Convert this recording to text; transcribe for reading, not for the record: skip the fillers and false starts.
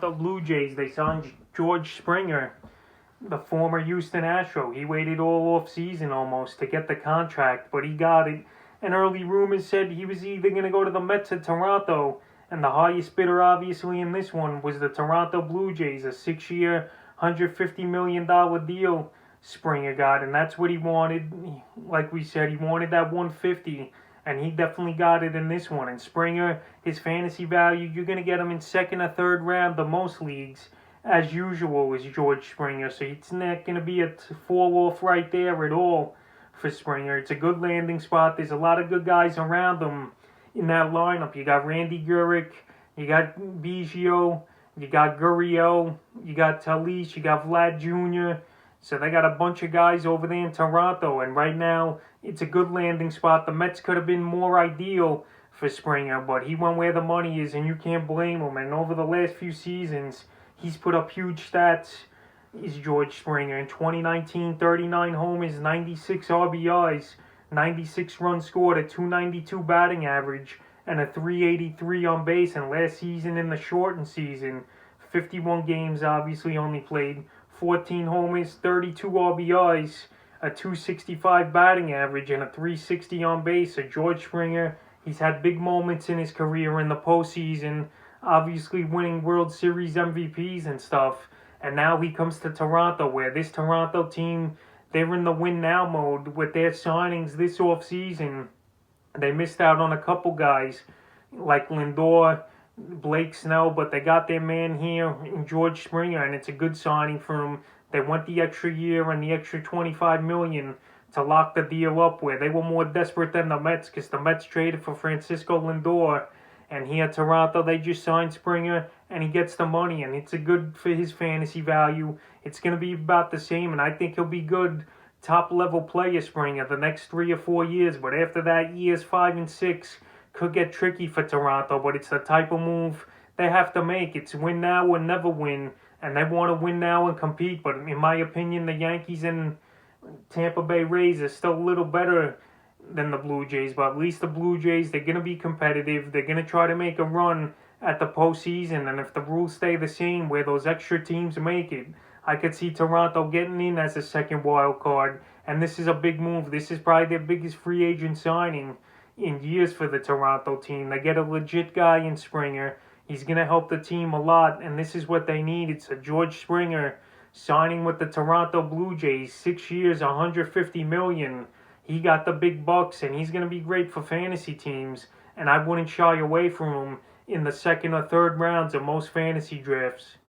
The Blue Jays, they signed George Springer, the former Houston Astro. He waited all off season almost to get the contract, but he got it. And early rumors said he was either going to go to the Mets or Toronto. And the highest bidder, obviously, in this one was the Toronto Blue Jays, a 6-year, $150 million deal Springer got. And that's what he wanted. Like we said, he wanted that 150, and he definitely got it in this one. And Springer, his fantasy value, you're going to get him in second or third round, the most leagues, as usual, is George Springer. So it's not going to be a fall off right there at all for Springer. It's a good landing spot. There's a lot of good guys around him in that lineup. You got Randy Gurrick, you got Biggio, you got Gurriel, you got Talise, you got Vlad Jr., so they got a bunch of guys over there in Toronto, and right now it's a good landing spot. The Mets could have been more ideal for Springer, but he went where the money is, and you can't blame him. And over the last few seasons, he's put up huge stats, is George Springer. In 2019, 39 homers, 96 RBIs, 96 runs scored, a 292 batting average, and a 383 on base. And last season, in the shortened season, 51 games obviously only played, 14 homers, 32 RBIs, a 265 batting average, and a 360 on base. So George Springer, he's had big moments in his career in the postseason, obviously winning World Series MVPs and stuff. And now he comes to Toronto, where this Toronto team, they're in the win now mode with their signings this offseason. They missed out on a couple guys like Lindor, Blake Snell, but they got their man here in George Springer, and it's a good signing for them. They went the extra year and the extra $25 million to lock the deal up, where they were more desperate than the Mets, because the Mets traded for Francisco Lindor, and here at Toronto they just signed Springer, and he gets the money, and it's a good for his fantasy value. It's going to be about the same, and I think he'll be good top-level player, Springer, the next 3 or 4 years. But after that, years 5 and 6 could get tricky for Toronto. But it's the type of move they have to make. It's win now or never win, and they want to win now and compete. But in my opinion, the Yankees and Tampa Bay Rays are still a little better than the Blue Jays. But at least the Blue Jays, they're going to be competitive. They're going to try to make a run at the postseason. And if the rules stay the same, where those extra teams make it, I could see Toronto getting in as a second wild card, and this is a big move. This is probably their biggest free agent signing in years for the Toronto team. They get a legit guy in Springer. He's going to help the team a lot, and this is what they need. It's a George Springer signing with the Toronto Blue Jays, 6 years, $150 million. He got the big bucks, and he's going to be great for fantasy teams, and I wouldn't shy away from him in the second or third rounds of most fantasy drafts.